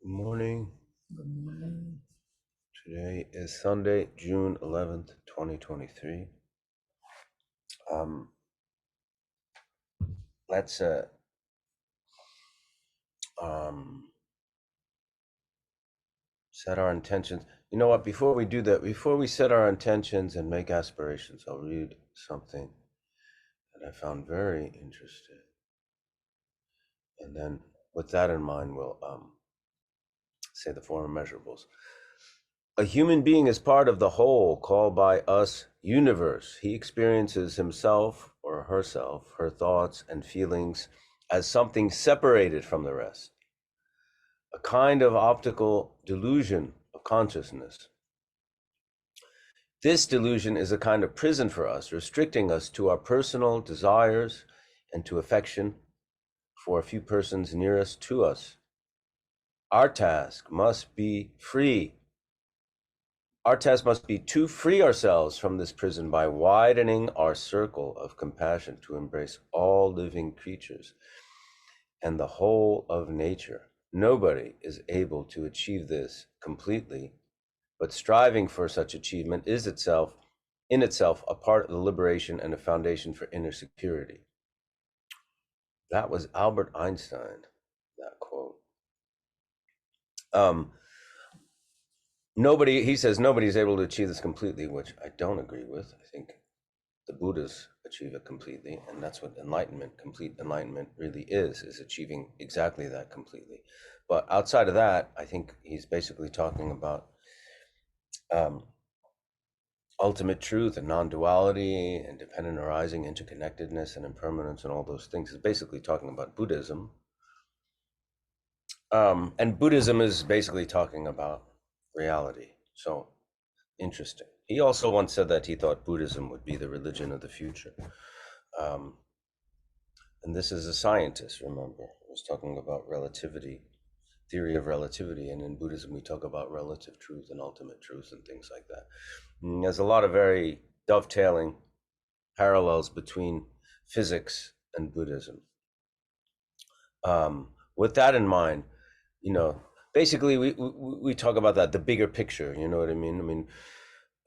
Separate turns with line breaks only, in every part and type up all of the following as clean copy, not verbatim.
Good morning.
Good morning.
Today is Sunday, June 11th, 2023. Let's set our intentions. You know what? Before we do that, before we set our intentions and make aspirations, I'll read something that I found very interesting. And then with that in mind, we'll say the four immeasurables. A human being is part of the whole called by us universe. He experiences himself or herself, her thoughts and feelings as something separated from the rest, a kind of optical delusion of consciousness. This delusion is a kind of prison for us, restricting us to our personal desires and to affection for a few persons nearest to us. Our task must be free. Our task must be to free ourselves from this prison by widening our circle of compassion to embrace all living creatures and the whole of nature. Nobody is able to achieve this completely, but striving for such achievement is itself, in itself, a part of the liberation and a foundation for inner security. That was Albert Einstein, that quote. He says nobody's able to achieve this completely, which I don't agree with. I think the Buddhas achieve it completely, and that's what enlightenment, complete enlightenment, really is achieving exactly that completely. But outside of that, I think he's basically talking about ultimate truth and non-duality, independent arising, interconnectedness, and impermanence, and all those things. Is basically talking about Buddhism. And Buddhism is basically talking about reality. So interesting. He also once said that he thought Buddhism would be the religion of the future. And this is a scientist, remember. He was talking about relativity, theory of relativity. And in Buddhism, we talk about relative truth and ultimate truth and things like that. And there's a lot of very dovetailing parallels between physics and Buddhism. With that in mind, basically we talk about that, the bigger picture, you know what I mean? I mean,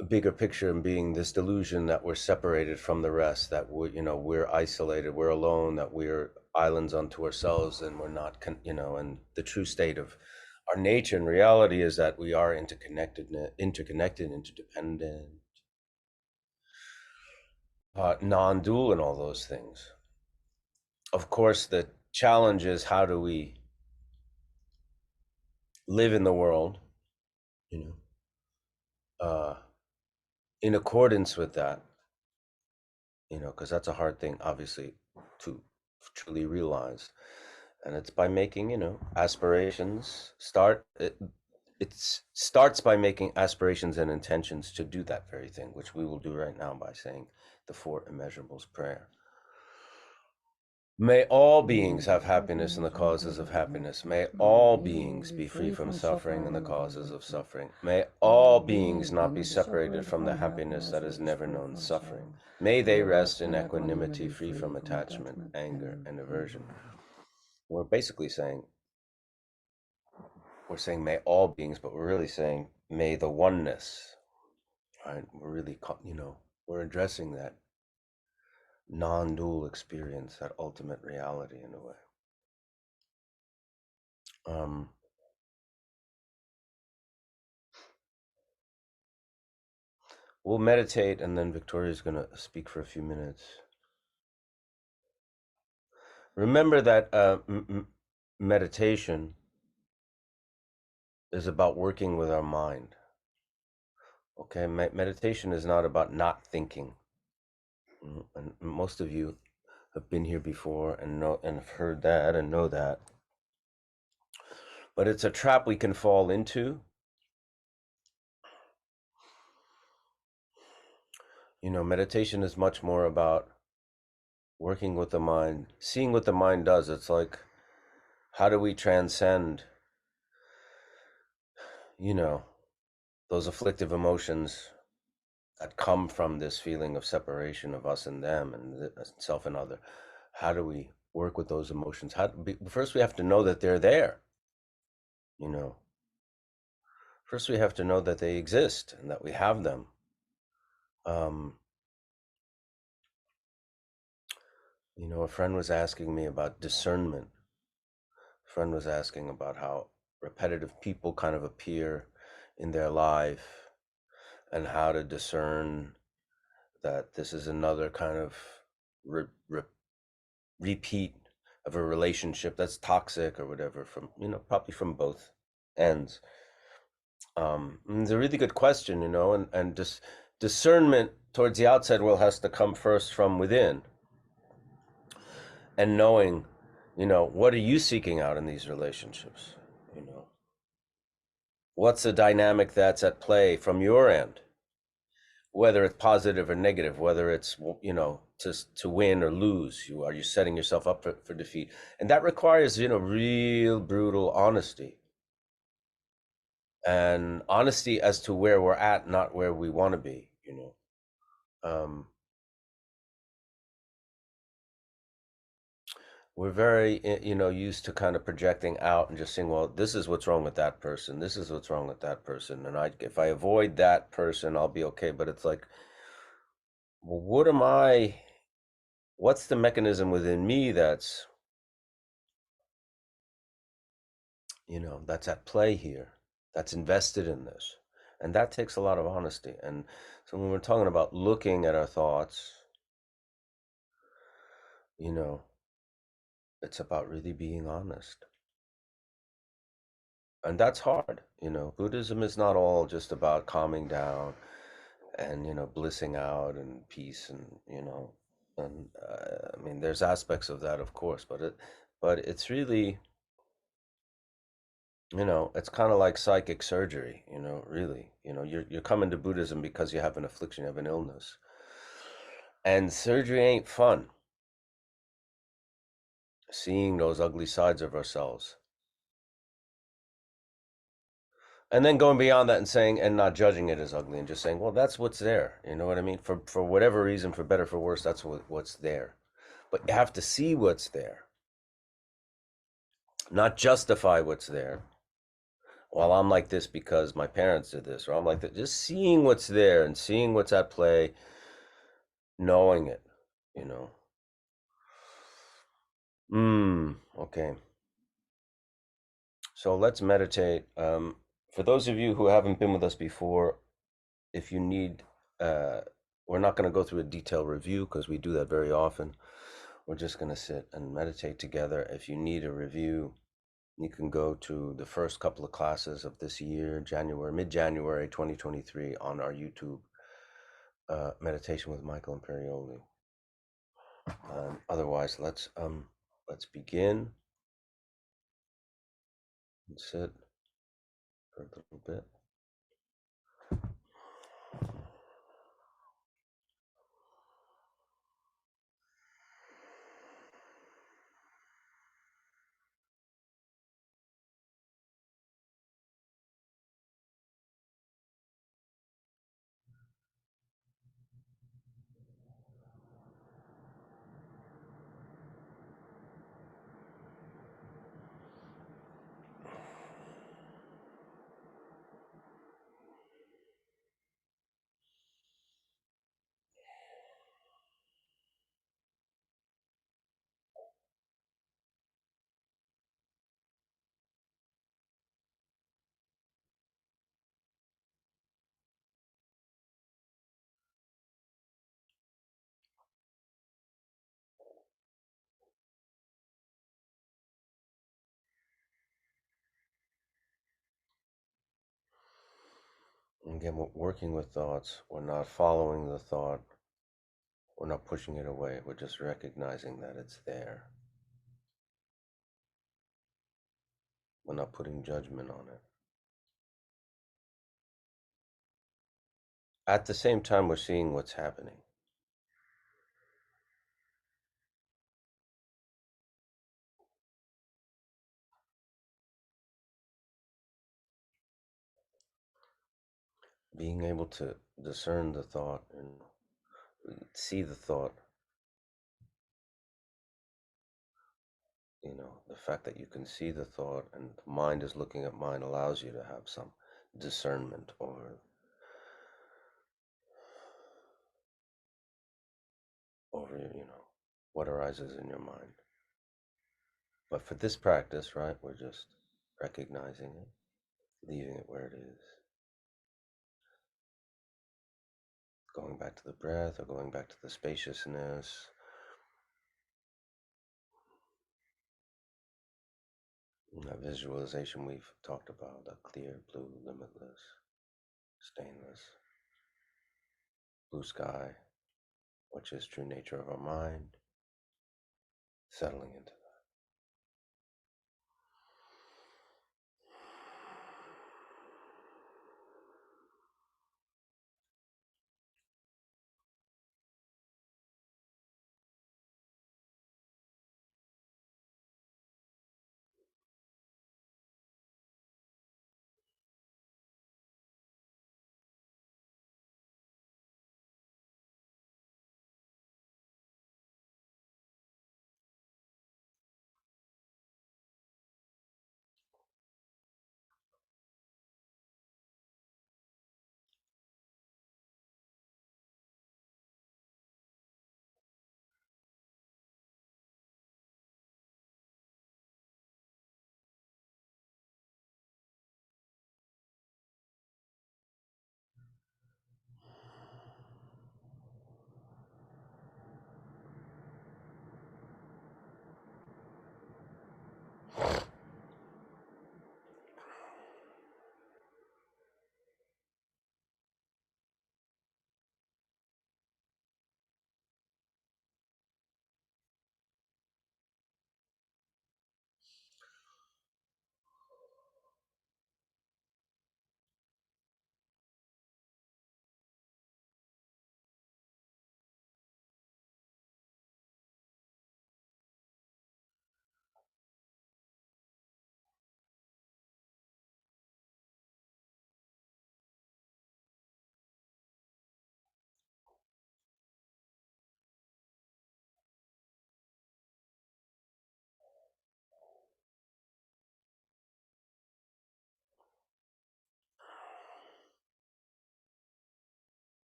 a bigger picture being this delusion that we're separated from the rest, that we're isolated, we're alone, that we're islands unto ourselves, and we're not, and the true state of our nature and reality is that we are interconnected, interdependent, non-dual, and all those things. Of course, the challenge is how do we live in the world, in accordance with that, because that's a hard thing, obviously, to truly realize. And it's by making, aspirations. It starts by making aspirations and intentions to do that very thing, which we will do right now by saying the four immeasurables prayer. May all beings have happiness and the causes of happiness. May all beings be free from suffering and the causes of suffering. May all beings not be separated from the happiness that has never known suffering. May they rest in equanimity, free from attachment, anger, and aversion. We're basically saying, may all beings, but we're really saying may the oneness, right? We're really, we're addressing that non-dual experience, that ultimate reality in a way. We'll meditate, and then Victoria's going to speak for a few minutes. Remember that meditation is about working with our mind. Okay, meditation is not about not thinking. And most of you have been here before and have heard that and know that. But it's a trap we can fall into. Meditation is much more about working with the mind, seeing what the mind does. It's like, how do we transcend, those afflictive emotions that come from this feeling of separation of us and them and self and other? How do we work with those emotions? First, we have to know that they're there. you know. First, we have to know that they exist and that we have them. Um, a friend was asking me about discernment. A friend was asking about how repetitive people kind of appear in their life and how to discern that this is another kind of re- re- repeat of a relationship that's toxic or whatever, from probably from both ends. It's a really good question, and just discernment towards the outside world has to come first from within, and knowing, what are you seeking out in these relationships? You know, what's the dynamic that's at play from your end, whether it's positive or negative, whether it's to win or lose. Are you setting yourself up for defeat? And that requires real brutal honesty, and honesty as to where we're at, not where we want to be. Um, we're very used to kind of projecting out and just saying, well, this is what's wrong with that person, this is what's wrong with that person, and if I avoid that person, I'll be okay. But it's like, well, what's the mechanism within me that's at play here, that's invested in this? And that takes a lot of honesty. And so when we're talking about looking at our thoughts, you know it's about really being honest. And that's hard. Buddhism is not all just about calming down and blissing out and peace, and I mean, there's aspects of that, of course, but it's really, it's kind of like psychic surgery. Really, you're coming to Buddhism because you have an affliction, you have an illness, and surgery ain't fun. Seeing those ugly sides of ourselves, and then going beyond that and saying, and not judging it as ugly, and just saying, well, that's what's there. You know what I mean? For whatever reason, for better, for worse, that's what's there. But you have to see what's there, not justify what's there. Well, I'm like this because my parents did this, or I'm like that. Just seeing what's there and seeing what's at play, knowing it, you know. Okay. So let's meditate. For those of you who haven't been with us before, if you need, uh, we're not going to go through a detailed review because we do that very often. We're just going to sit and meditate together. If you need a review, you can go to the first couple of classes of this year, mid-January 2023, on our YouTube, Meditation with Michael Imperioli. Otherwise, let's begin and sit for a little bit. Again, we're working with thoughts. We're not following the thought. We're not pushing it away. We're just recognizing that it's there. We're not putting judgment on it. At the same time, we're seeing what's happening. Being able to discern the thought and see the thought You know, the fact that you can see the thought and the mind is looking at mind allows you to have some discernment over, you know, what arises in your mind. But for this practice, right, we're just recognizing it, leaving it where it is, going back to the breath or going back to the spaciousness. That visualization we've talked about, that clear, blue, limitless, stainless, blue sky, which is true nature of our mind, settling into that.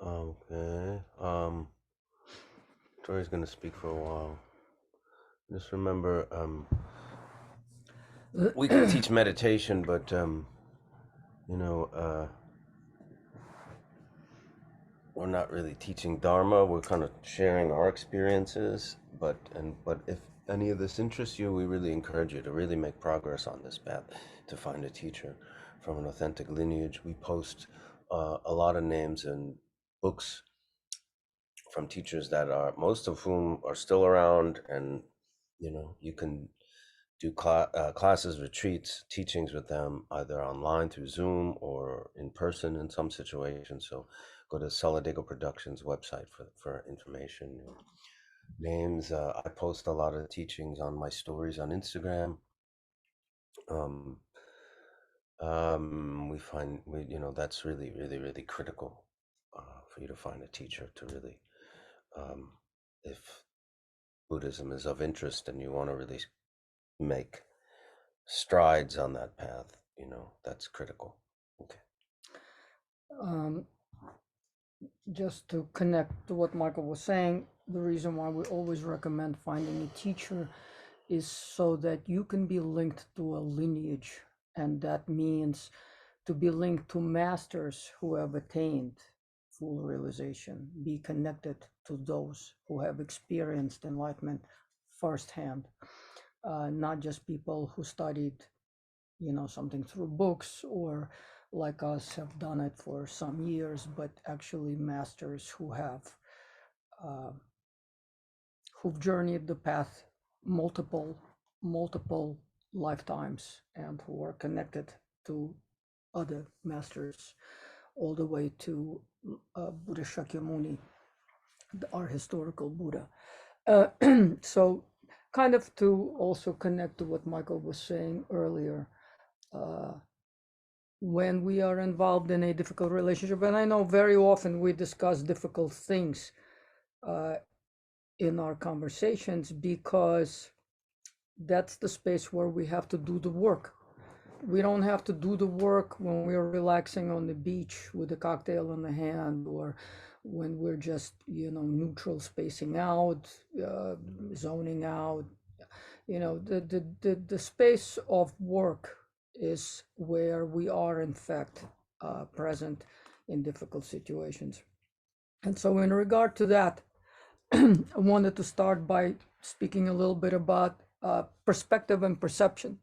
Okay. Tori's gonna speak for a while. Just remember, we can teach meditation, but you know, we're not really teaching Dharma. We're kind of sharing our experiences. But if any of this interests you, we really encourage you to really make progress on this path, to find a teacher from an authentic lineage. We post a lot of names and books from teachers that are, most of whom are still around, and you know, you can do classes, retreats, teachings with them, either online through Zoom or in person in some situations. So go to Solidago Productions website for information. Names. I post a lot of teachings on my stories on Instagram. Um, we find, you know, that's really, really, really critical for you to find a teacher to really, if Buddhism is of interest and you want to really make strides on that path, you know, that's critical. Okay.
Just to connect to what Michael was saying, the reason why we always recommend finding a teacher is so that you can be linked to a lineage. And that means to be linked to masters who have attained full realization, be connected to those who have experienced enlightenment firsthand, not just people who studied, you know, something through books, or like us have done it for some years, but actually masters who have uh, who've journeyed the path multiple lifetimes, and who are connected to other masters all the way to Buddha Shakyamuni, our historical Buddha. So kind of to also connect to what Michael was saying earlier, uh, when we are involved in a difficult relationship, and I know very often we discuss difficult things uh, in our conversations, because that's the space where we have to do the work. We don't have to do the work when we're relaxing on the beach with a cocktail in the hand, or when we're just, you know, neutral, spacing out, zoning out. You know, the space of work is where we are in fact present in difficult situations. And so in regard to that, I wanted to start by speaking a little bit about perspective and perception.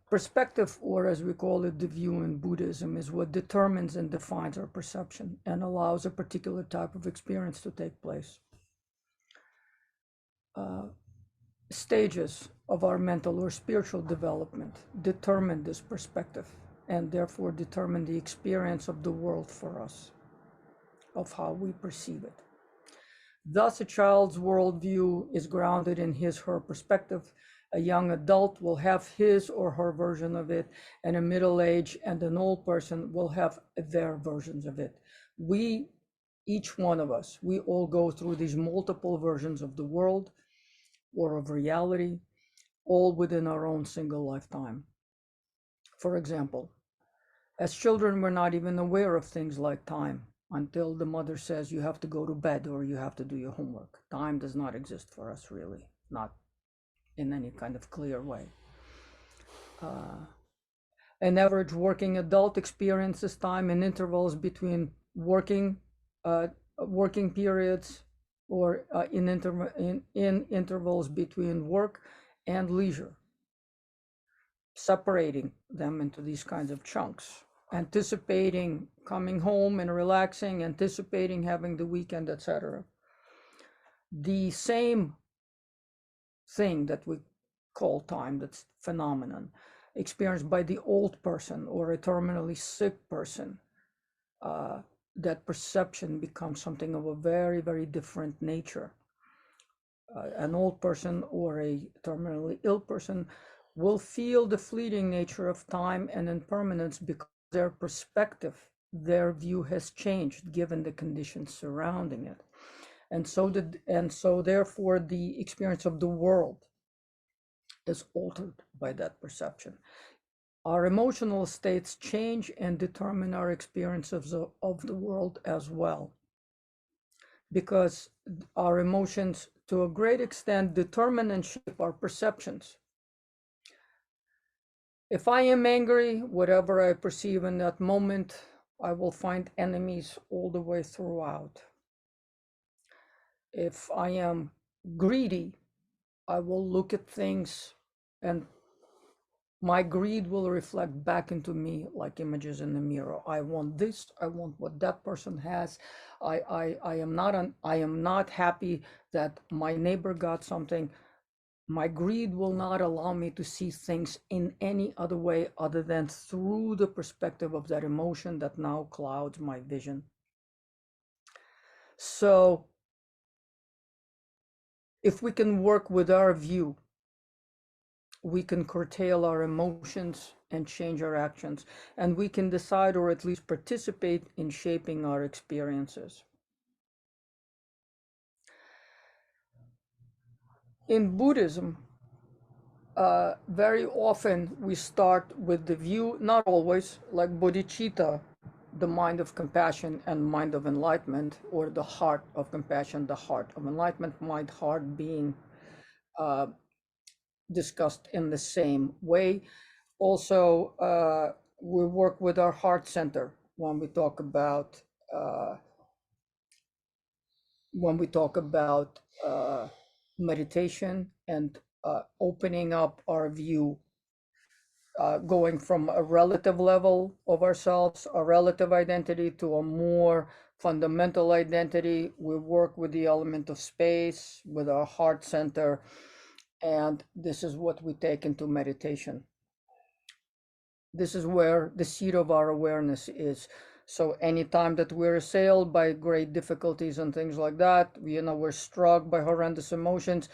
Perspective, or as we call it, the view in Buddhism, is what determines and defines our perception and allows a particular type of experience to take place. Stages of our mental or spiritual development determine this perspective, and therefore determine the experience of the world for us, of how we perceive it. Thus, a child's worldview is grounded in his/her perspective. A young adult will have his or her version of it, and a middle-aged and an old person will have their versions of it. We, each one of us, we all go through these multiple versions of the world or of reality, all within our own single lifetime. For example, as children, we're not even aware of things like time until the mother says you have to go to bed or you have to do your homework. Time does not exist for us, really, not in any kind of clear way. An average working adult experiences time in intervals between working periods, or in intervals between work and leisure, separating them into these kinds of chunks, anticipating coming home and relaxing, anticipating having the weekend, etc. The same thing that we call time, that's phenomenon, experienced by the old person or a terminally sick person, that perception becomes something of a very, very different nature. An old person or a terminally ill person will feel the fleeting nature of time and impermanence, because their perspective, their view has changed given the conditions surrounding it. And so therefore the experience of the world is altered by that perception. Our emotional states change and determine our experiences of the world as well, because our emotions to a great extent determine and shape our perceptions. If I am angry, whatever I perceive in that moment, I will find enemies all the way throughout. If I am greedy, I will look at things and my greed will reflect back into me like images in the mirror. I want this, I want what that person has. I am not happy that my neighbor got something. My greed will not allow me to see things in any other way other than through the perspective of that emotion that now clouds my vision. So if we can work with our view, we can curtail our emotions and change our actions, and we can decide or at least participate in shaping our experiences. In Buddhism, very often we start with the view, not always, like bodhicitta, the mind of compassion and mind of enlightenment, or the heart of compassion, the heart of enlightenment, mind, heart being discussed in the same way. Also, we work with our heart center when we talk about meditation and opening up our view, going from a relative level of ourselves, a relative identity, to a more fundamental identity. We work with the element of space, with our heart center, and this is what we take into meditation. This is where the seat of our awareness is. So anytime that we're assailed by great difficulties and things like that, we're struck by horrendous emotions,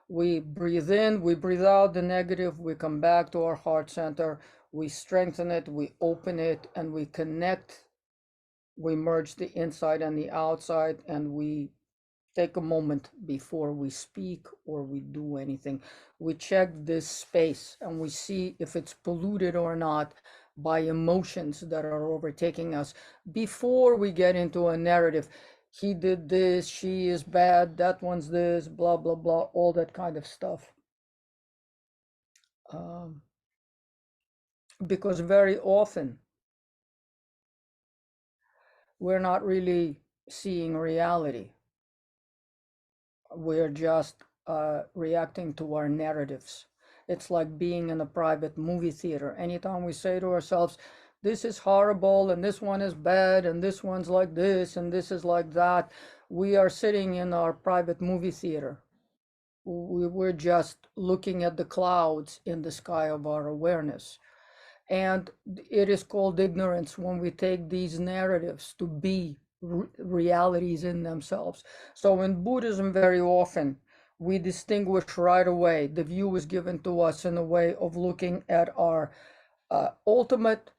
we breathe in, we breathe out the negative, we come back to our heart center, we strengthen it, we open it, and we connect, we merge the inside and the outside, and we take a moment before we speak or we do anything. We check this space and we see if it's polluted or not by emotions that are overtaking us before we get into a narrative. He did this, she is bad, that one's this, blah, blah, blah, all that kind of stuff. Because very often we're not really seeing reality. We're just reacting to our narratives. It's like being in a private movie theater. Anytime we say to ourselves, this is horrible, and this one is bad, and this one's like this, and this is like that, we are sitting in our private movie theater. We're just looking at the clouds in the sky of our awareness. And it is called ignorance when we take these narratives to be realities in themselves. So in Buddhism, very often we distinguish right away. The view is given to us in a way of looking at our ultimate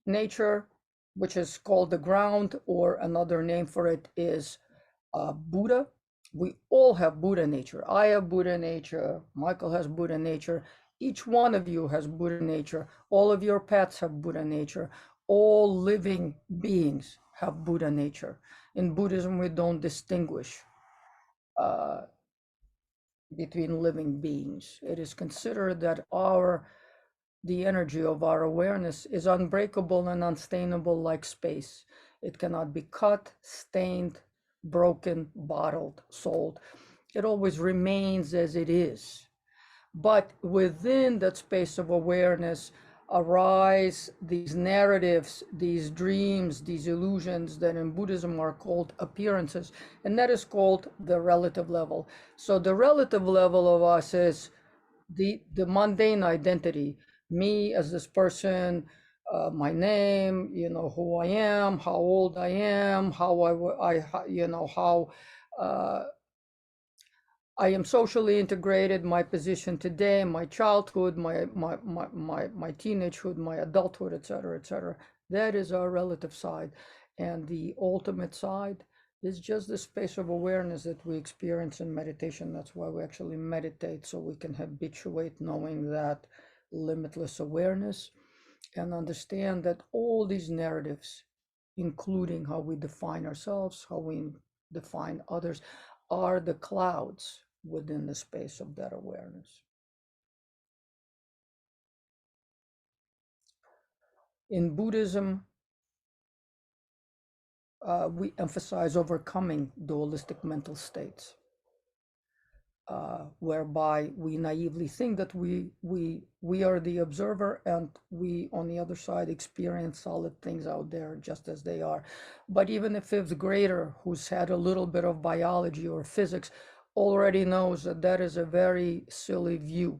nature, which is called the ground, or another name for it is Buddha. We all have Buddha nature. I have Buddha nature. Michael has Buddha nature. Each one of you has Buddha nature. All of your pets have Buddha nature. All living beings have Buddha nature. In Buddhism, we don't distinguish between living beings. It is considered that the energy of our awareness is unbreakable and unstainable like space. It cannot be cut, stained, broken, bottled, sold. It always remains as it is. But within that space of awareness arise these narratives, these dreams, these illusions that in Buddhism are called appearances, and that is called the relative level. So the relative level of us is the mundane identity, me as this person, my name, who I am, how old I am, how how I am socially integrated, my position today, my childhood, my teenagehood, my adulthood, etc., etc. That is our relative side. And the ultimate side is just the space of awareness that we experience in meditation. That's why we actually meditate, so we can habituate knowing that limitless awareness. and understand that all these narratives, including how we define ourselves, how we define others, are the clouds within the space of that awareness. In Buddhism, we emphasize overcoming dualistic mental states, whereby we naively think that we are the observer and we on the other side experience solid things out there just as they are. But even a fifth grader who's had a little bit of biology or physics already knows that that is a very silly view.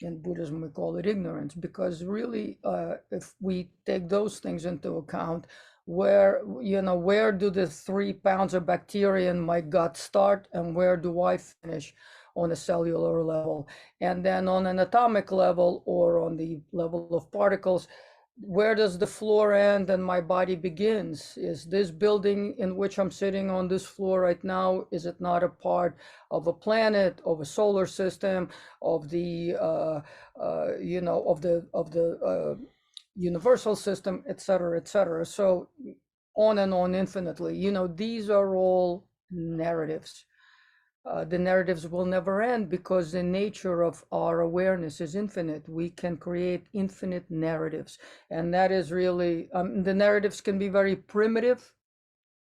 In Buddhism, we call it ignorance, because really, if we take those things into account, where do the 3 pounds of bacteria in my gut start and where do I finish on a cellular level? And then on an atomic level or on the level of particles, where does the floor end and my body begins? Is this building in which I'm sitting on this floor right now, is it not a part of a planet, of a solar system, of the of the universal system, etc., etc.? So on and on infinitely. These are all narratives. The narratives will never end because the nature of our awareness is infinite. We can create infinite narratives. And that is really, the narratives can be very primitive.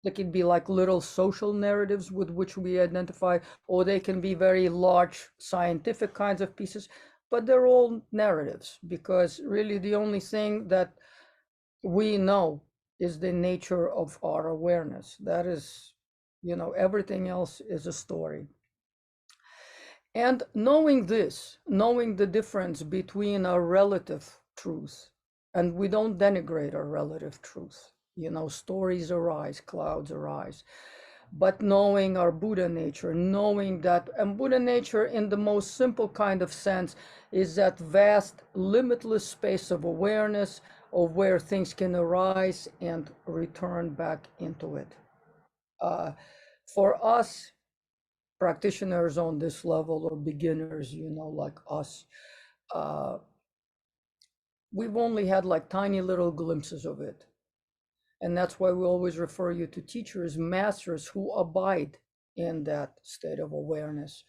They can be like little social narratives with which we identify, or they can be very large scientific kinds of pieces, but they're all narratives because really the only thing that we know is the nature of our awareness. That is, everything else is a story. And knowing this, knowing the difference between our relative truth, and we don't denigrate our relative truth, stories arise, clouds arise, but knowing our Buddha nature, knowing that, and Buddha nature in the most simple kind of sense is that vast, limitless space of awareness of where things can arise and return back into it. For us, practitioners on this level or beginners, like us, we've only had like tiny little glimpses of it. And that's why we always refer you to teachers, masters who abide in that state of awareness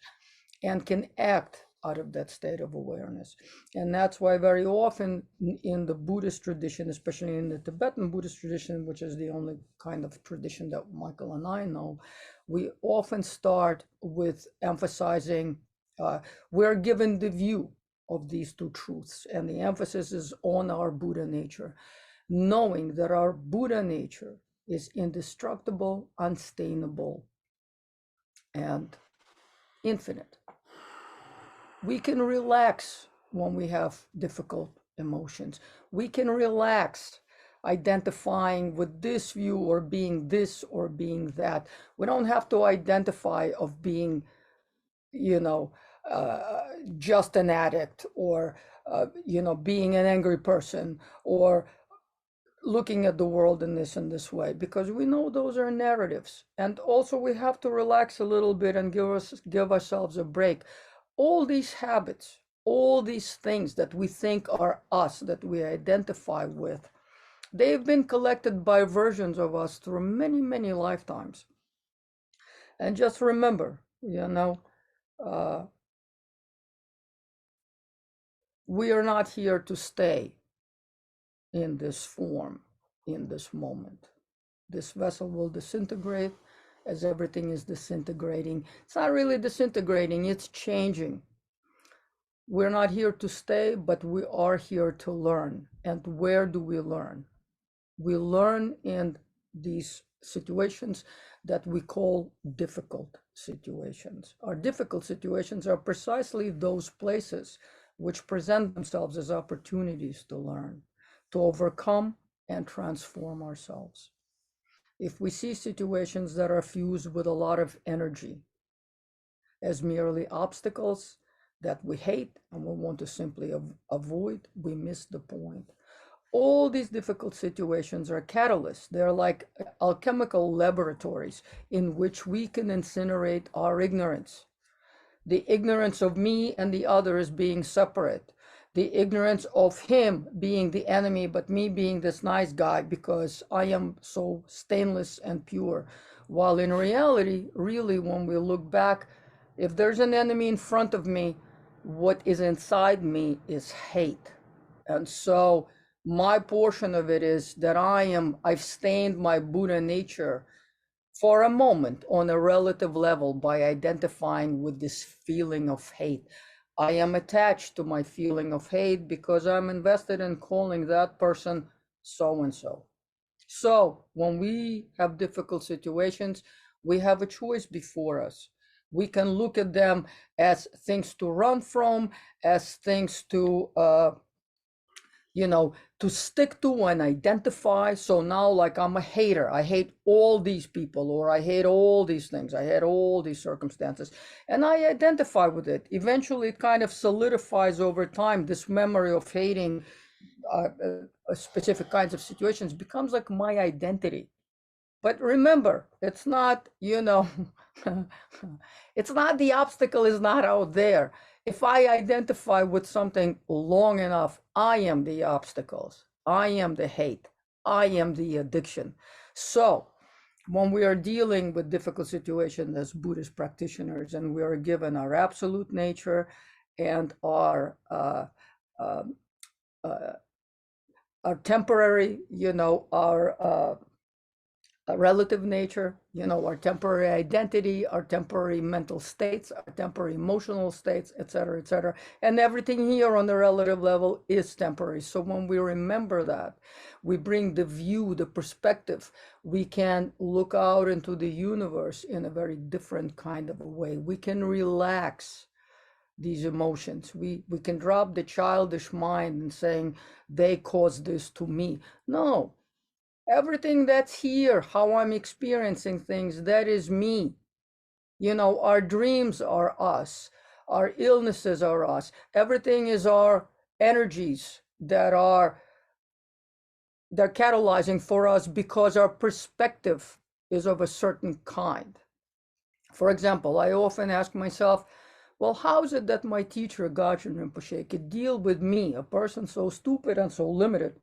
and can act out of that state of awareness. And that's why very often in the Buddhist tradition, especially in the Tibetan Buddhist tradition, which is the only kind of tradition that Michael and I know, we often start with emphasizing we're given the view of these two truths, and the emphasis is on our Buddha nature, knowing that our Buddha nature is indestructible, unstainable, and infinite. We can relax when we have difficult emotions. We can relax identifying with this view or being this or being that. We don't have to identify of being, just an addict or, being an angry person or looking at the world in this way, because we know those are narratives. And also we have to relax a little bit and give ourselves a break. All these habits, all these things that we think are us, that we identify with, they've been collected by versions of us through many, many lifetimes. And just remember, we are not here to stay in this form, in this moment. This vessel will disintegrate as everything is disintegrating. It's not really disintegrating, it's changing. We're not here to stay, but we are here to learn. And where do we learn? We learn in these situations that we call difficult situations. Our difficult situations are precisely those places which present themselves as opportunities to learn, to overcome and transform ourselves. If we see situations that are fused with a lot of energy as merely obstacles that we hate and we want to simply avoid, we miss the point. All these difficult situations are catalysts. They're like alchemical laboratories in which we can incinerate our ignorance. The ignorance of me and the other is being separate. the ignorance of him being the enemy, but me being this nice guy because I am so stainless and pure. While in reality, really, when we look back, if there's an enemy in front of me, what is inside me is hate. And so my portion of it is that I've stained my Buddha nature for a moment on a relative level by identifying with this feeling of hate. I am attached to my feeling of hate because I'm invested in calling that person so and so. So when we have difficult situations, we have a choice before us. We can look at them as things to run from, as things to to stick to and identify. So now, like, I'm a hater. I hate all these people, or I hate all these things. I hate all these circumstances. And I identify with it. Eventually, it kind of solidifies over time. This memory of hating specific kinds of situations becomes like my identity. But remember, it's not, it's not, the obstacle is not out there. If I identify with something long enough, I am the obstacles. I am the hate. I am the addiction. So when we are dealing with difficult situations as Buddhist practitioners, and we are given our absolute nature and uh, our temporary, our relative nature, our temporary identity, our temporary mental states, our temporary emotional states, etc., etc. And everything here on the relative level is temporary. So when we remember that, we bring the view, the perspective, we can look out into the universe in a very different kind of a way. We can relax these emotions. We can drop the childish mind and saying, they caused this to me. No, everything that's here, how I'm experiencing things, that is me. Our dreams are us. Our illnesses are us. Everything is our energies they're catalyzing for us because our perspective is of a certain kind. For example, I often ask myself, well, how is it that my teacher, Garchen Rinpoche, could deal with me, a person so stupid and so limited,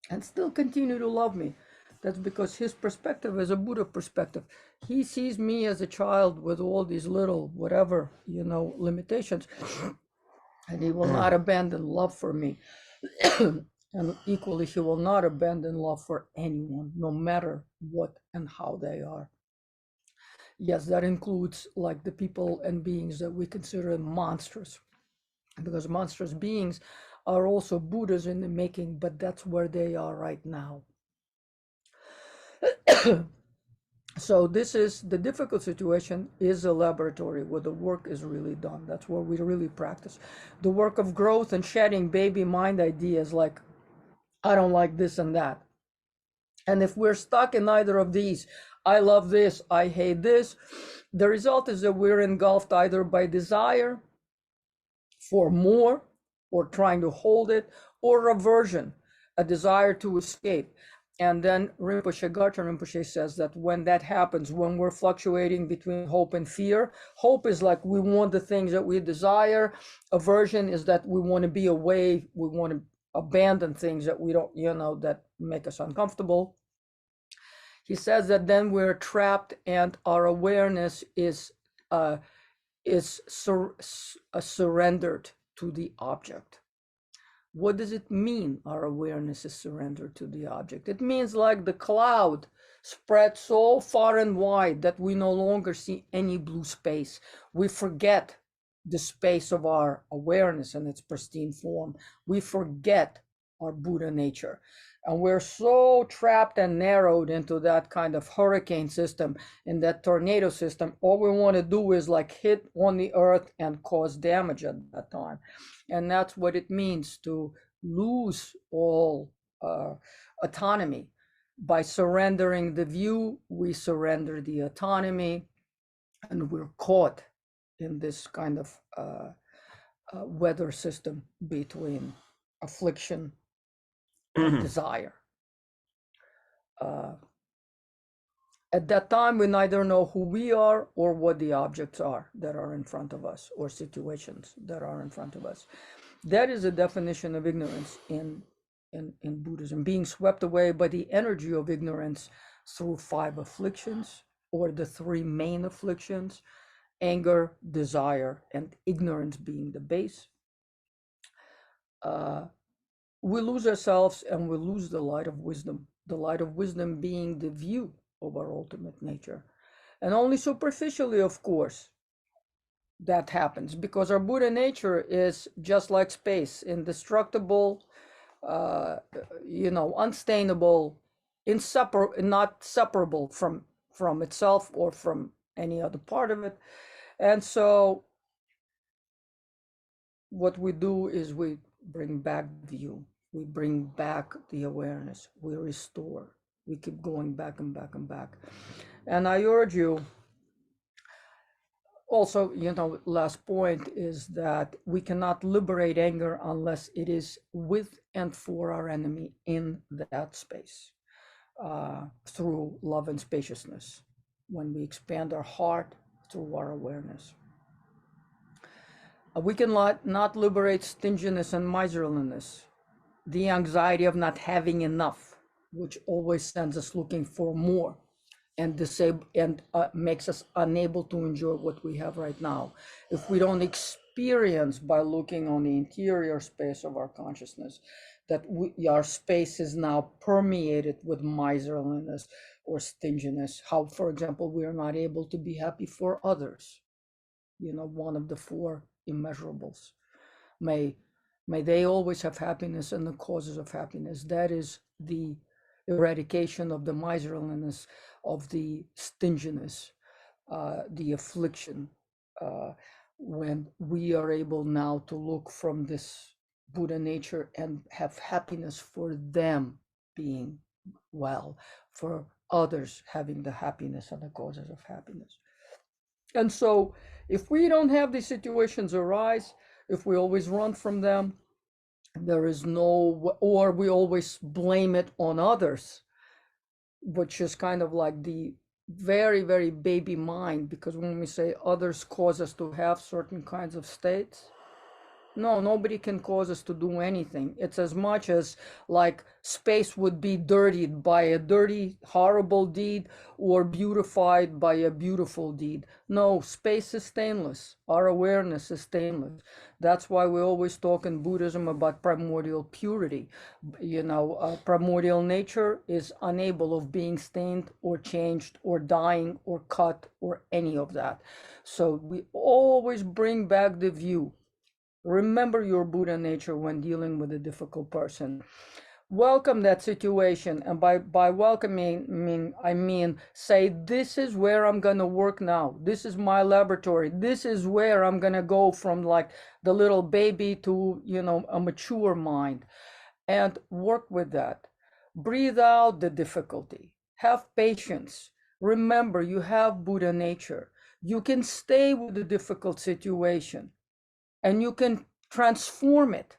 and still continue to love me? That's because his perspective is a Buddha perspective. He sees me as a child with all these little whatever, limitations, and he will not abandon love for me. And equally, he will not abandon love for anyone, no matter what and how they are. Yes, that includes like the people and beings that we consider monstrous, because monstrous beings are also Buddhas in the making, but that's where they are right now. So this is the difficult situation is a laboratory where the work is really done. That's where we really practice the work of growth and shedding baby mind ideas like, I don't like this and that. And if we're stuck in either of these, I love this, I hate this, the result is that we're engulfed either by desire for more or trying to hold it, or aversion, a desire to escape. And then Garchen Rinpoche says that when that happens, when we're fluctuating between hope and fear, hope is like we want the things that we desire. Aversion is that we want to be away, we want to abandon things that we don't, that make us uncomfortable. He says that then we're trapped and our awareness is surrendered to the object. What does it mean our awareness is surrendered to the object? It means like the cloud spread so far and wide that we no longer see any blue space. We forget the space of our awareness in its pristine form. We forget our Buddha nature. And we're so trapped and narrowed into that kind of hurricane system, in that tornado system. All we want to do is like hit on the earth and cause damage at that time. And that's what it means to lose all autonomy. By surrendering the view, we surrender the autonomy, and we're caught in this kind of weather system between affliction and desire. At that time, we neither know who we are or what the objects are that are in front of us, or situations that are in front of us. That is a definition of ignorance in Buddhism, being swept away by the energy of ignorance through 5 afflictions, or the 3 main afflictions: anger, desire, and ignorance being the base. We lose ourselves and we lose the light of wisdom being the view of our ultimate nature. And only superficially, of course, that happens, because our Buddha nature is just like space, indestructible, unstainable, not separable from itself or from any other part of it. And so what we do is we bring back view, we bring back the awareness, we restore, we keep going back and back and back. And I urge you also, last point is that we cannot liberate anger unless it is with and for our enemy in that space, through love and spaciousness, when we expand our heart through our awareness. We can not liberate stinginess and miserliness, the anxiety of not having enough, which always sends us looking for more, and makes us unable to enjoy what we have right now. If we don't experience by looking on the interior space of our consciousness that our space is now permeated with miserliness or stinginess, how, for example, we are not able to be happy for others, one of the 4 immeasurables. May they always have happiness and the causes of happiness. That is the eradication of the miserliness, of the stinginess, the affliction, when we are able now to look from this Buddha nature and have happiness for them being well, for others having the happiness and the causes of happiness. And so if we don't have these situations arise, if we always run from them, there is no, or we always blame it on others, which is kind of like the very, very baby mind, because when we say others cause us to have certain kinds of states, no, nobody can cause us to do anything. It's as much as like space would be dirtied by a dirty, horrible deed or beautified by a beautiful deed. No, space is stainless. Our awareness is stainless. That's why we always talk in Buddhism about primordial purity. Primordial nature is unable of being stained or changed or dying or cut or any of that. So we always bring back the view. Remember your Buddha nature when dealing with a difficult person. Welcome that situation, and by welcoming, I mean say, this is where I'm gonna work now. This is my laboratory. This is where I'm gonna go from like the little baby to a mature mind, and work with that. Breathe out the difficulty. Have patience. Remember, you have Buddha nature. You can stay with the difficult situation, and you can transform it.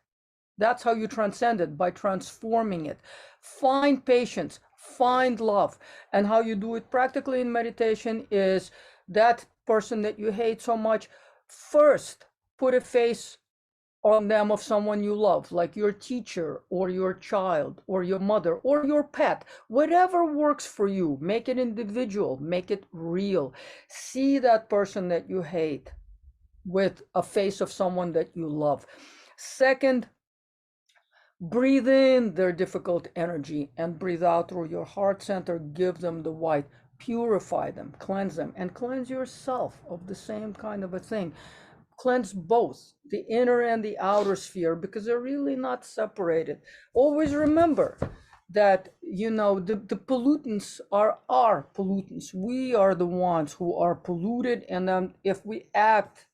That's how you transcend it, by transforming it. Find patience, find love. And how you do it practically in meditation is that person that you hate so much, first put a face on them of someone you love, like your teacher or your child or your mother or your pet, whatever works for you. Make it individual, make it real. See that person that you hate with a face of someone that you love. Second, breathe in their difficult energy and breathe out through your heart center. Give them the white, purify them, and cleanse yourself of the same kind of a thing. Cleanse both the inner and the outer sphere, because they're really not separated. Always remember that the pollutants are our pollutants. We are the ones who are polluted, and then if we act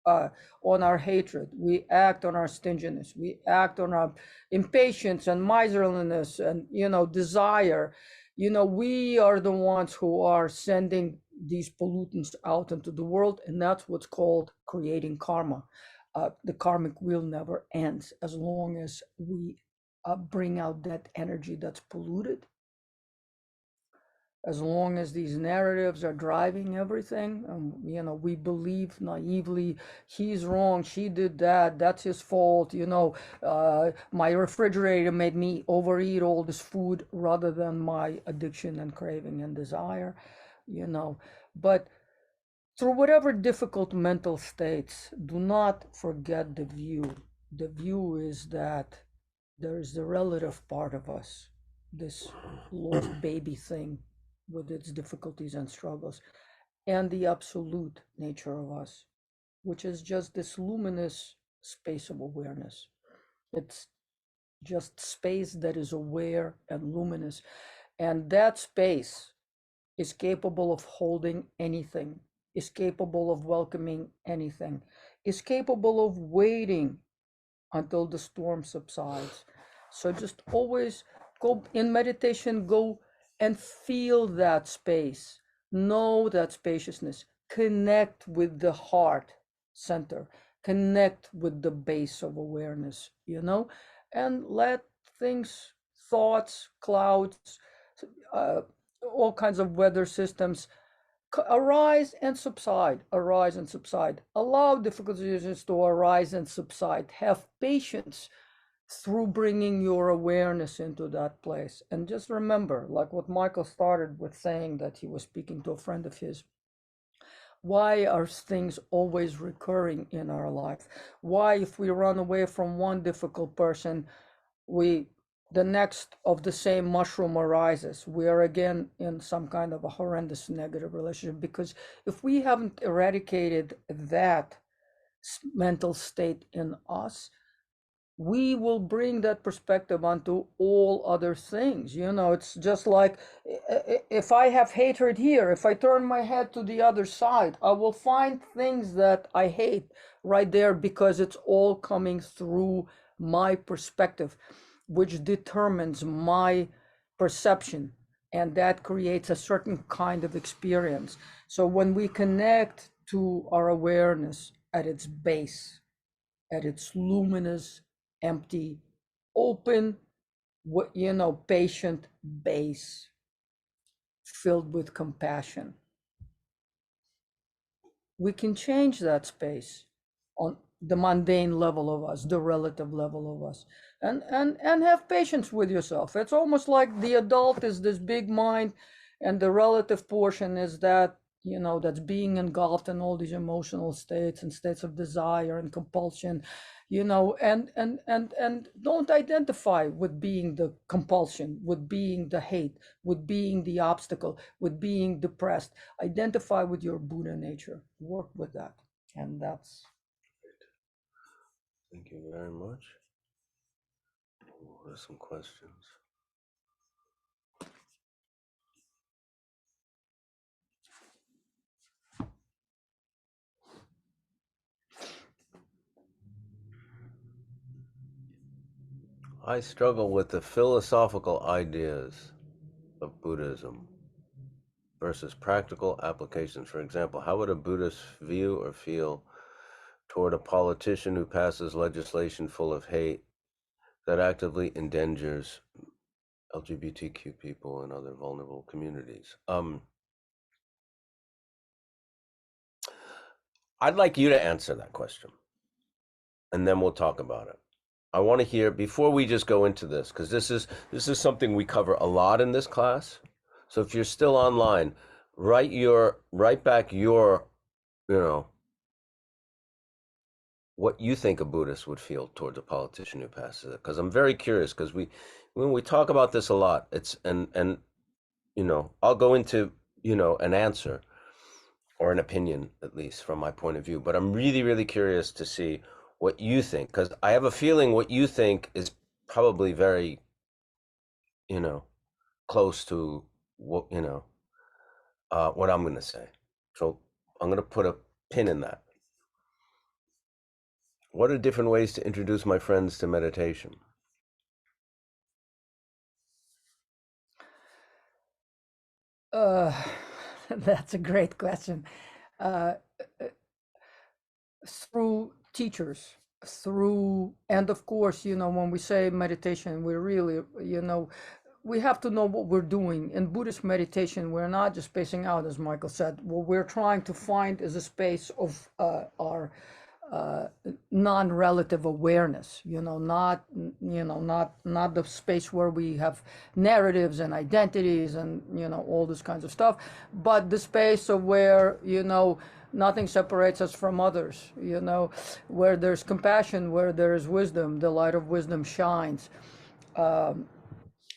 on our hatred, we act on our stinginess, we act on our impatience and miserliness and desire, we are the ones who are sending these pollutants out into the world, and that's what's called creating karma. The karmic wheel never ends as long as we bring out that energy that's polluted as long as these narratives are driving everything, you know, we believe naively, he's wrong, she did that, that's his fault, you know, my refrigerator made me overeat all this food rather than my addiction and craving and desire, you know. But through whatever difficult mental states, do not forget the view. The view is that there is the relative part of us, this lost baby thing with its difficulties and struggles, and the absolute nature of us, which is just this luminous space of awareness. It's just space that is aware and luminous. And that space is capable of holding anything, is capable of welcoming anything, is capable of waiting until the storm subsides. So just always go in meditation, go and feel that space, know that spaciousness, connect with the heart center, connect with the base of awareness, you know, and let things, thoughts, clouds, uh, all kinds of weather systems arise and subside, arise and subside. Allow difficulties to arise and subside. Have patience through bringing your awareness into that place. And just remember, like what Michael started with saying, that he was speaking to a friend of his. Why are things always recurring in our life? Why, if we run away from one difficult person, we the next of the same mushroom arises, we are again in some kind of a horrendous negative relationship? Because if we haven't eradicated that mental state in us, we will bring that perspective onto all other things. You know, it's just like, if I have hatred here, if I turn my head to the other side, I will find things that I hate right there, because it's all coming through my perspective, which determines my perception, and that creates a certain kind of experience. So when we connect to our awareness at its base, at its luminous, empty, open, you know, patient base, filled with compassion, we can change that space on the mundane level of us, the relative level of us, and have patience with yourself. It's almost like the adult is this big mind, and the relative portion is that, you know, that's being engulfed in all these emotional states and states of desire and compulsion, you know, and don't identify with being the compulsion, with being the hate, with being the obstacle, with being depressed. Identify with your Buddha nature, work with that. And that's
Thank you very much. What are some questions? I struggle with the philosophical ideas of Buddhism versus practical applications. For example, how would a Buddhist view or feel toward a politician who passes legislation full of hate that actively endangers LGBTQ people and other vulnerable communities? I'd like you to answer that question, and then we'll talk about it. I want to hear, before we just go into this, because this is something we cover a lot in this class. So if you're still online, write back your, you know, what you think a Buddhist would feel towards a politician who passes it. Because I'm very curious, because when we talk about this a lot, it's and you know, I'll go into, you know, an answer or an opinion, at least from my point of view. But I'm really, really curious to see what you think, because I have a feeling what you think is probably very, you know, close to what, you know, what I'm going to say. So I'm going to put a pin in that. What are different ways to introduce my friends to meditation?
that's a great question. Uh, through teachers, through, and of course, you know, when we say meditation, we really, you know, we have to know what we're doing. In Buddhist meditation, we're not just spacing out, as Michael said. What we're trying to find is a space of our non-relative awareness, not the space where we have narratives and identities and all this kinds of stuff, but the space of where nothing separates us from others, where there's compassion, where there's wisdom, the light of wisdom shines.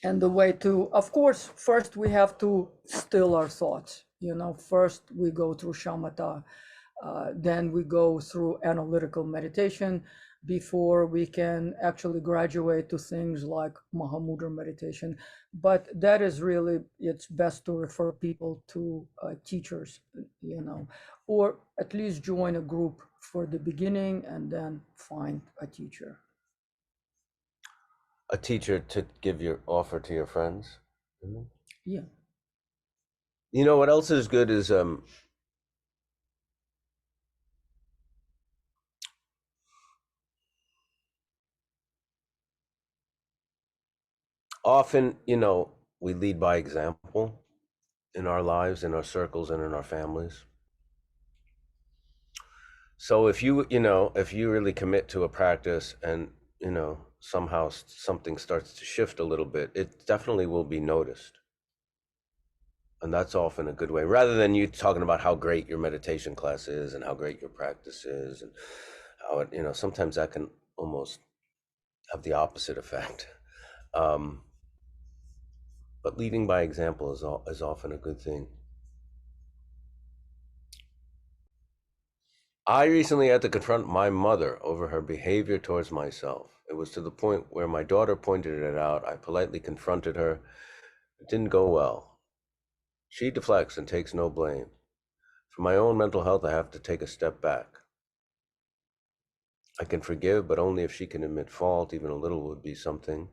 And the way to, of course, first we have to still our thoughts. First we go through shamatha, then we go through analytical meditation before we can actually graduate to things like Mahamudra meditation. But that is really, it's best to refer people to teachers, or at least join a group for the beginning and then find a teacher.
A teacher to give your offer to your friends. Mm-hmm.
Yeah.
What else is good is often, we lead by example in our lives, in our circles, and in our families. So if you really commit to a practice and, somehow something starts to shift a little bit, it definitely will be noticed. And that's often a good way, rather than you talking about how great your meditation class is and how great your practice is and how it, sometimes that can almost have the opposite effect. But leading by example is often a good thing. I recently had to confront my mother over her behavior towards myself. It was to the point where my daughter pointed it out. I politely confronted her. It didn't go well. She deflects and takes no blame. For my own mental health, I have to take a step back. I can forgive, but only if she can admit fault. Even a little would be something.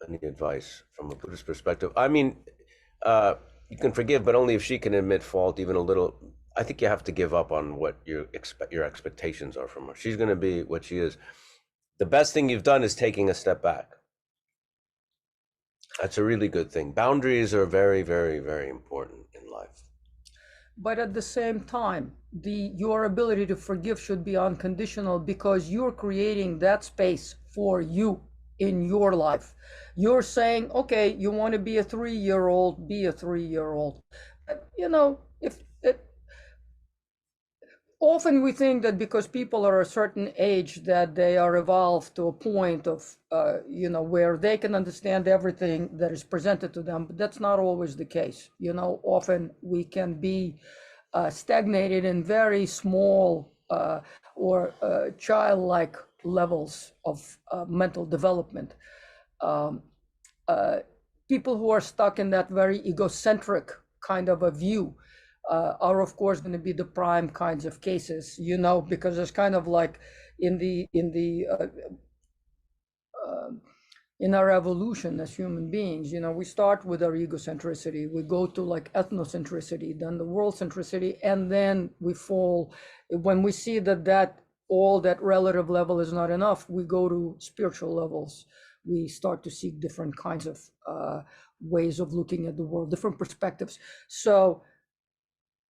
Any advice from a Buddhist perspective? I mean, you can forgive, but only if she can admit fault, even a little. I think you have to give up on what your expectations are from her. She's going to be what she is. The best thing you've done is taking a step back. That's a really good thing. Boundaries are very, very, very important in life.
But at the same time, your ability to forgive should be unconditional, because you're creating that space for you in your life. You're saying, okay, you want to be a 3-year-old, be a 3-year-old. But, if often we think that because people are a certain age that they are evolved to a point of where they can understand everything that is presented to them, but that's not always the case. Often we can be stagnated in very small or childlike levels of mental development. People who are stuck in that very egocentric kind of a view are of course going to be the prime kinds of cases, because it's kind of like in our evolution as human beings, we start with our egocentricity, we go to like ethnocentricity, then the world centricity, and then we fall. When we see that all that relative level is not enough, we go to spiritual levels. We start to seek different kinds of ways of looking at the world, different perspectives. So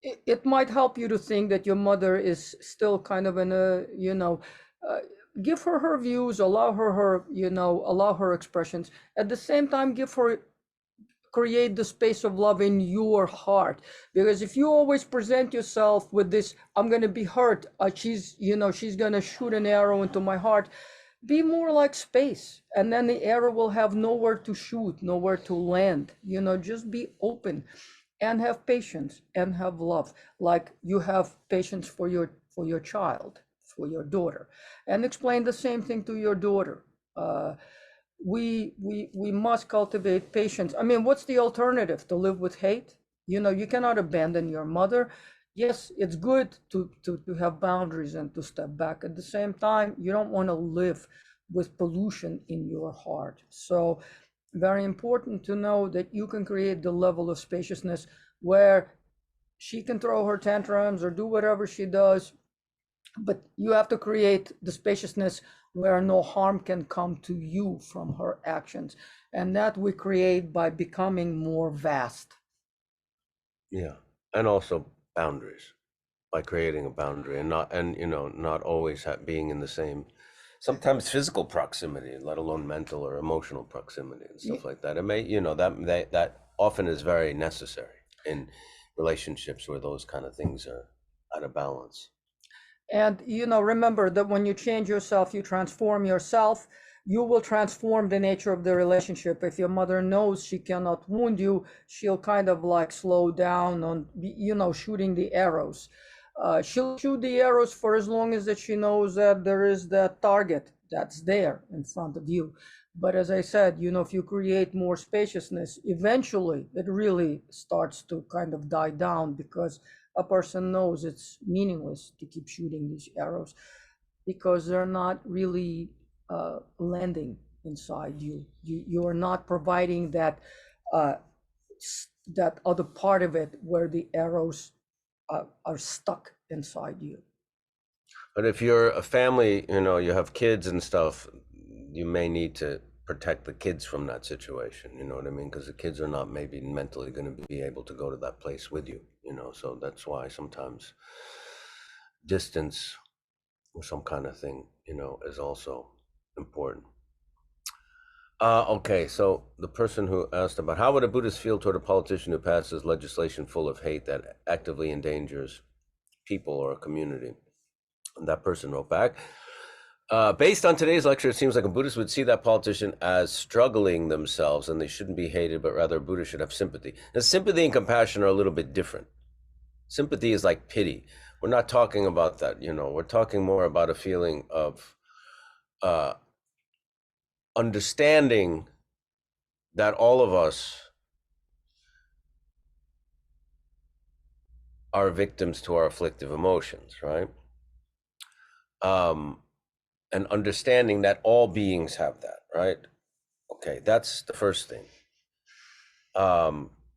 it might help you to think that your mother is still kind of in a, give her views, allow her expressions. At the same time, create the space of love in your heart. Because if you always present yourself with this, I'm going to be hurt, she's going to shoot an arrow into my heart, be more like space, and then the arrow will have nowhere to shoot, nowhere to land. Just be open and have patience and have love, like you have patience for your child, for your daughter, and explain the same thing to your daughter. We must cultivate patience. I mean, what's the alternative? To live with hate? You cannot abandon your mother. Yes, it's good to have boundaries and to step back. At the same time, you don't want to live with pollution in your heart. So very important to know that you can create the level of spaciousness where she can throw her tantrums or do whatever she does, but you have to create the spaciousness where no harm can come to you from her actions, and that we create by becoming more vast.
Yeah, and also boundaries, by creating a boundary, and not always being in the same, sometimes physical proximity, let alone mental or emotional proximity and stuff like that. It may, that often is very necessary in relationships where those kind of things are out of balance.
And remember that when you change yourself, you transform yourself, you will transform the nature of the relationship. If your mother knows she cannot wound you, she'll kind of like slow down on shooting the arrows. She'll shoot the arrows for as long as that she knows that there is that target that's there in front of you. But as I said, if you create more spaciousness, eventually it really starts to kind of die down, because a person knows it's meaningless to keep shooting these arrows, because they're not really landing inside you. You are not providing uh, that other part of it where the arrows are stuck inside you.
But if you're a family, you have kids and stuff, you may need to protect the kids from that situation. You know what I mean? Because the kids are not maybe mentally going to be able to go to that place with you. So that's why sometimes distance or some kind of thing, is also important. Okay, so the person who asked about how would a Buddhist feel toward a politician who passes legislation full of hate that actively endangers people or a community? And that person wrote back, based on today's lecture, it seems like a Buddhist would see that politician as struggling themselves, and they shouldn't be hated, but rather a Buddhist should have sympathy. Now, sympathy and compassion are a little bit different. Sympathy is like pity. We're not talking about that, we're talking more about a feeling of understanding that all of us are victims to our afflictive emotions, right? And understanding that all beings have that, right? Okay, that's the first thing.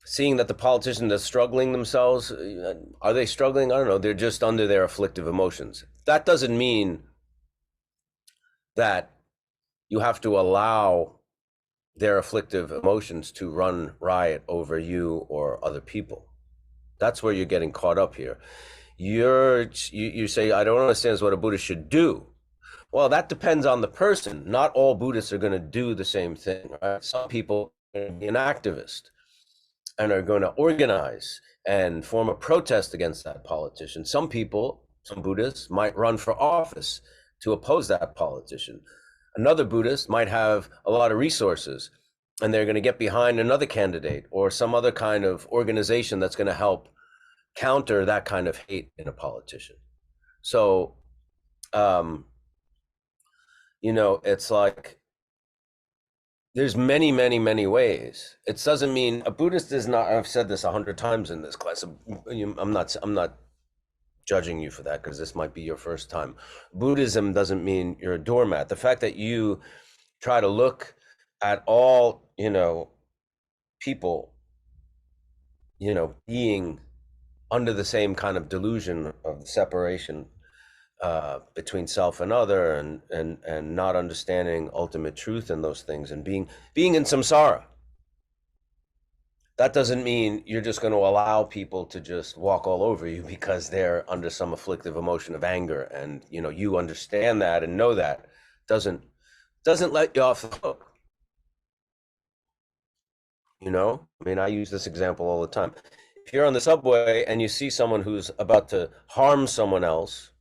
Seeing that the politician that's struggling themselves, are they struggling? I don't know. They're just under their afflictive emotions. That doesn't mean that you have to allow their afflictive emotions to run riot over you or other people. That's where you're getting caught up here. You say, I don't understand what a Buddhist should do. Well, that depends on the person. Not all Buddhists are going to do the same thing, right? Some people are going to be an activist and are going to organize and form a protest against that politician. Some Buddhists might run for office to oppose that politician. Another Buddhist might have a lot of resources and they're going to get behind another candidate or some other kind of organization that's going to help counter that kind of hate in a politician. So, it's like there's many, many, many ways. It doesn't mean a Buddhist is not. I've said this 100 times in this class. I'm not judging you for that because this might be your first time. Buddhism doesn't mean you're a doormat. The fact that you try to look at all, people, being under the same kind of delusion of separation between self and other, and not understanding ultimate truth in those things, and being in samsara. That doesn't mean you're just going to allow people to just walk all over you because they're under some afflictive emotion of anger, and you understand that and know that doesn't let you off the hook. I mean, I use this example all the time. If you're on the subway and you see someone who's about to harm someone else,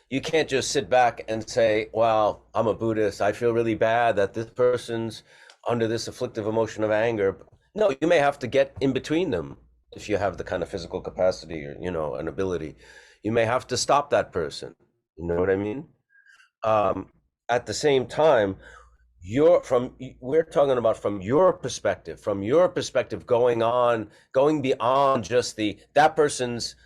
you can't just sit back and say, well, I'm a Buddhist, I feel really bad that this person's under this afflictive emotion of anger. No, you may have to get in between them if you have the kind of physical capacity or, an ability. You may have to stop that person. You know what I mean? At the same time, we're talking about from your perspective, going beyond just that person's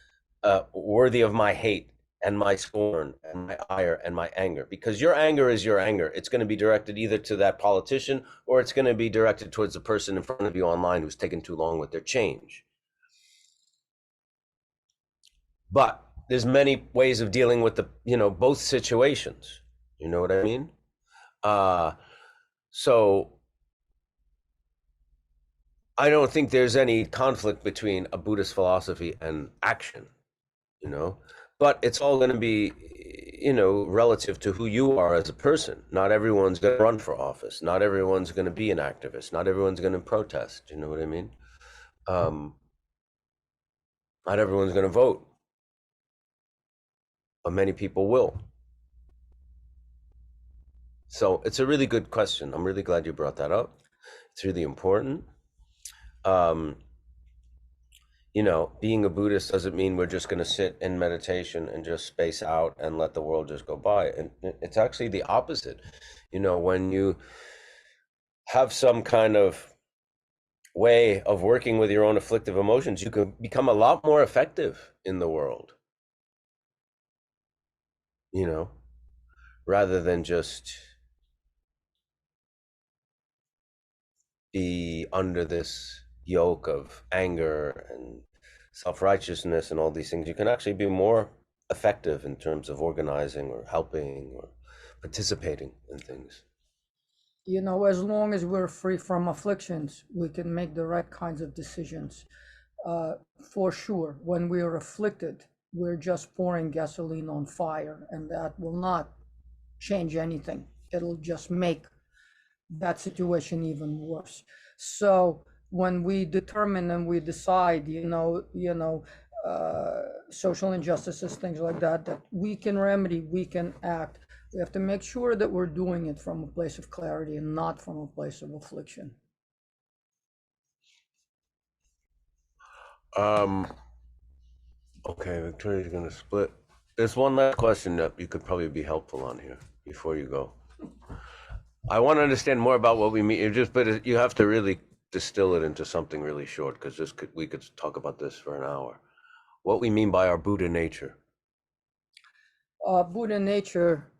worthy of my hate and my scorn and my ire and my anger, because your anger is your anger. It's going to be directed either to that politician or it's going to be directed towards the person in front of you online who's taken too long with their change. But there's many ways of dealing with the, both situations. You know what I mean? So I don't think there's any conflict between a Buddhist philosophy and action, but it's all going to be, relative to who you are as a person. Not everyone's going to run for office. Not everyone's going to be an activist. Not everyone's going to protest. You know what I mean? Not everyone's going to vote, but many people will. So it's a really good question. I'm really glad you brought that up. It's really important. Being a Buddhist doesn't mean we're just going to sit in meditation and just space out and let the world just go by. And it's actually the opposite. When you have some kind of way of working with your own afflictive emotions, you can become a lot more effective in the world, rather than just be under this yoke of anger and self-righteousness and all these things. You can actually be more effective in terms of organizing or helping or participating in things.
As long as we're free from afflictions, we can make the right kinds of decisions. For sure, when we are afflicted, we're just pouring gasoline on fire, and that will not change anything. It'll just make that situation even worse. So when we determine and we decide, social injustices, things like that, that we can remedy, we can act, we have to make sure that we're doing it from a place of clarity and not from a place of affliction.
Okay, Victoria's going to split. There's one last question that you could probably be helpful on here before you go. I want to understand more about what we mean. But you have to really distill it into something really short, because we could talk about this for an hour. What we mean by our Buddha nature.
Buddha nature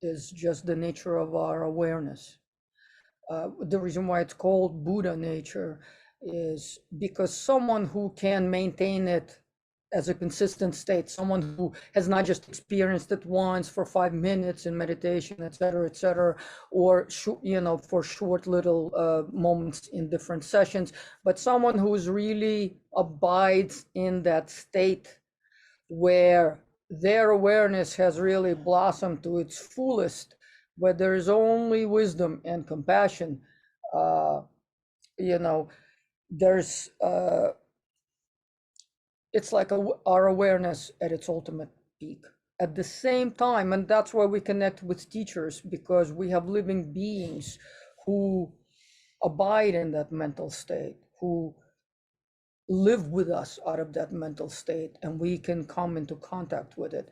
is just the nature of our awareness. The reason why it's called Buddha nature is because someone who can maintain it as a consistent state, someone who has not just experienced it once for 5 minutes in meditation, et cetera, or for short little moments in different sessions, but someone who's really abides in that state where their awareness has really blossomed to its fullest, where there is only wisdom and compassion. There's it's like our awareness at its ultimate peak. At the same time, and that's why we connect with teachers, because we have living beings who abide in that mental state, who live with us out of that mental state, and we can come into contact with it.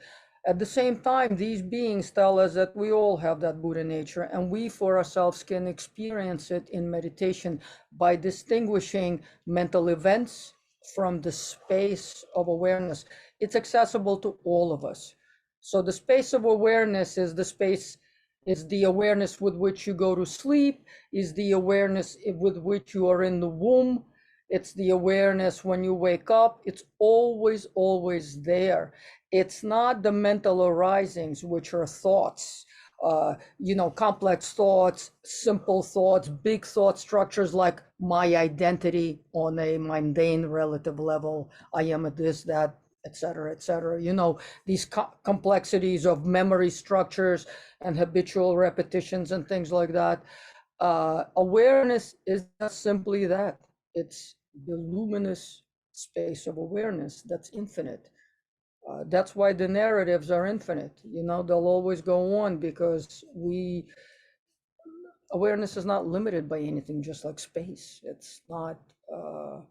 At the same time, these beings tell us that we all have that Buddha nature, and we for ourselves can experience it in meditation by distinguishing mental events from the space of awareness. It's accessible to all of us. So the space of awareness is the awareness with which you go to sleep, is the awareness with which you are in the womb. It's the awareness when you wake up. It's always there. It's not the mental arisings, which are thoughts, complex thoughts, simple thoughts, big thought structures like my identity on a mundane relative level. I am a this, that, etc. These complexities of memory structures and habitual repetitions and things like that. Awareness is just simply that. It's the luminous space of awareness that's infinite. That's why the narratives are infinite. They'll always go on, because awareness is not limited by anything, just like space. It's not. Our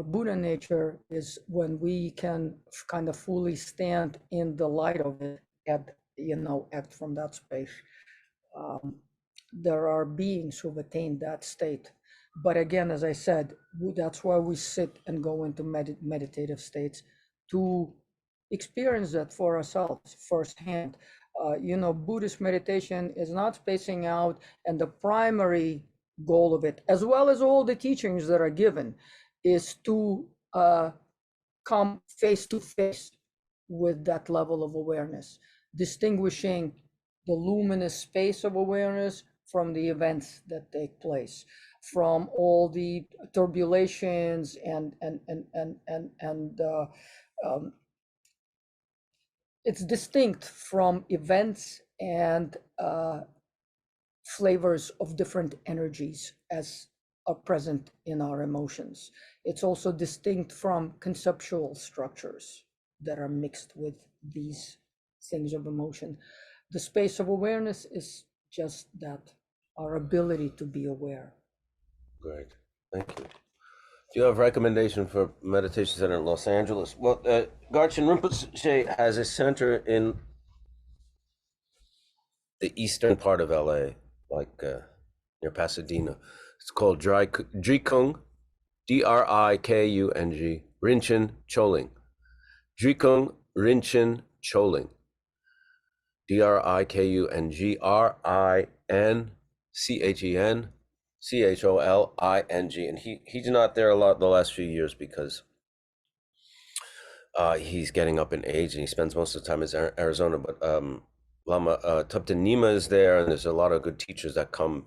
Buddha nature is when we can kind of fully stand in the light of it and act from that space. There are beings who've attained that state. But again, as I said, that's why we sit and go into meditative states, to experience that for ourselves firsthand. Buddhist meditation is not spacing out, and the primary goal of it, as well as all the teachings that are given, is to come face to face with that level of awareness, distinguishing the luminous space of awareness from the events that take place, from all the turbulations and it's distinct from events and flavors of different energies as are present in our emotions. It's also distinct from conceptual structures that are mixed with these things of emotion. The space of awareness is just that, our ability to be aware.
Great, thank you. Do you have a recommendation for meditation center in Los Angeles? Well, Garchen Rinpoche has a center in the eastern part of LA, like near Pasadena. It's called Drikung, Drikung, Rinchen Choling. Drikung Rinchen Choling. DRIKUNGRINCHEN CHOLING. And he's not there a lot the last few years because he's getting up in age and he spends most of the time in Arizona. But Lama Tupten Nima is there, and there's a lot of good teachers that come,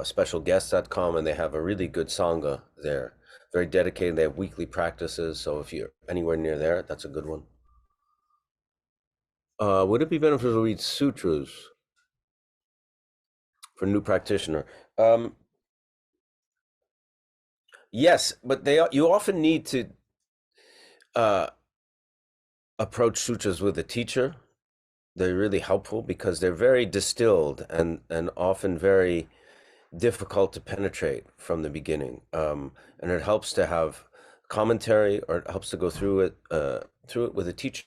special guests that come, and they have a really good sangha there. Very dedicated. They have weekly practices. So if you're anywhere near there, that's a good one. Would it be beneficial to read sutras for a new practitioner? Yes, but you often need to approach sutras with a teacher. They're really helpful because they're very distilled and often very difficult to penetrate from the beginning. And it helps to have commentary, or it helps to go through it with a teacher.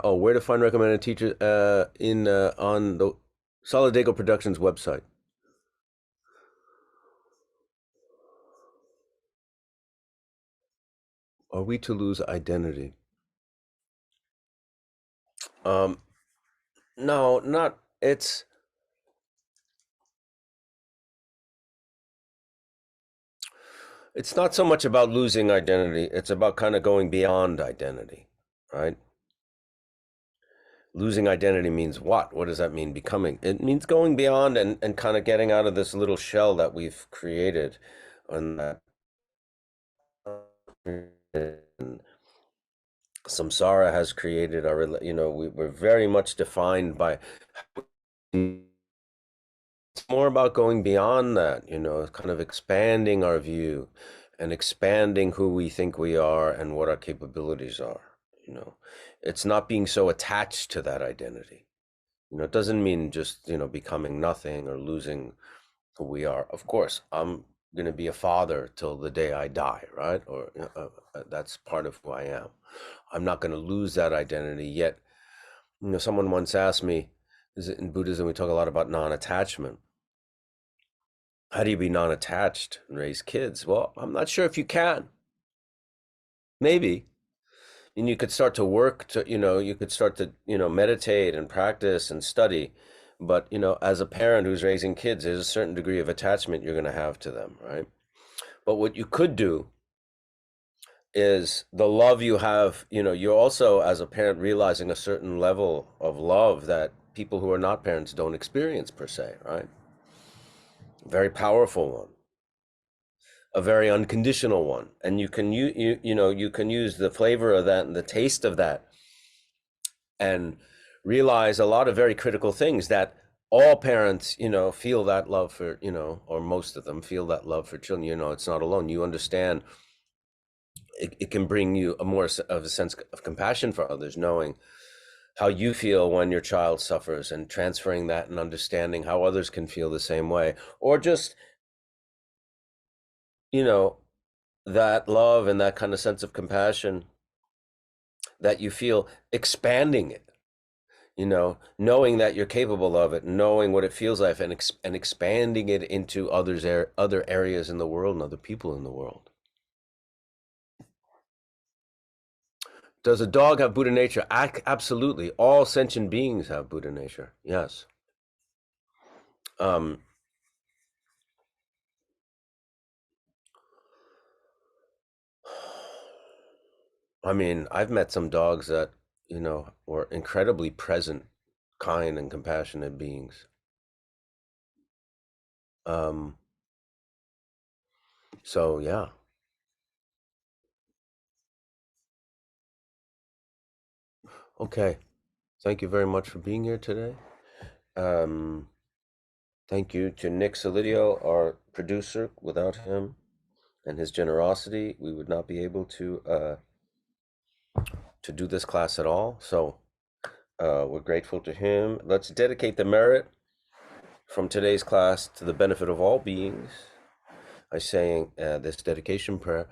Oh, where to find recommended teachers? On the Solidago Productions website. Are we to lose identity? No, not. It's not so much about losing identity. It's about kind of going beyond identity, right? Losing identity means what? What does that mean, becoming? It means going beyond and kind of getting out of this little shell that we've created. And that samsara has created our, we're very much defined by. It's more about going beyond that, kind of expanding our view and expanding who we think we are and what our capabilities are. It's not being so attached to that identity. It doesn't mean just, becoming nothing or losing who we are. Of course, I'm going to be a father till the day I die, right? Or that's part of who I am. I'm not going to lose that identity yet. Someone once asked me, in Buddhism, we talk a lot about non-attachment. How do you be non-attached and raise kids? Well, I'm not sure if you can. Maybe. And you could start to work to, you could start to, meditate and practice and study. But, as a parent who's raising kids, there's a certain degree of attachment you're going to have to them, right? But what you could do is the love you have, you're also, as a parent, realizing a certain level of love that people who are not parents don't experience per se, right? Very powerful one, a very unconditional one, and you can you can use the flavor of that and the taste of that and realize a lot of very critical things that all parents feel that love for, or most of them feel that love for children. It's not alone. You understand it can bring you a more of a sense of compassion for others, knowing how you feel when your child suffers and transferring that and understanding how others can feel the same way, or just that love and that kind of sense of compassion that you feel, expanding it, knowing that you're capable of it, knowing what it feels like, and expanding it into other areas in the world and other people in the world. Does a dog have Buddha nature? Absolutely. All sentient beings have Buddha nature. Yes. I mean, I've met some dogs that, were incredibly present, kind, and compassionate beings. So yeah. Okay. Thank you very much for being here today. Thank you to Nick Solidio, our producer. Without him and his generosity, we would not be able to do this class at all. So we're grateful to him. Let's dedicate the merit from today's class to the benefit of all beings by saying this dedication prayer.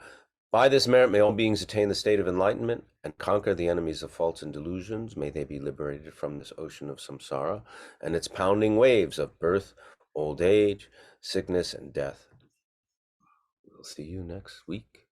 By this merit, may all beings attain the state of enlightenment and conquer the enemies of faults and delusions. May they be liberated from this ocean of samsara and its pounding waves of birth, old age, sickness, and death. We'll see you next week.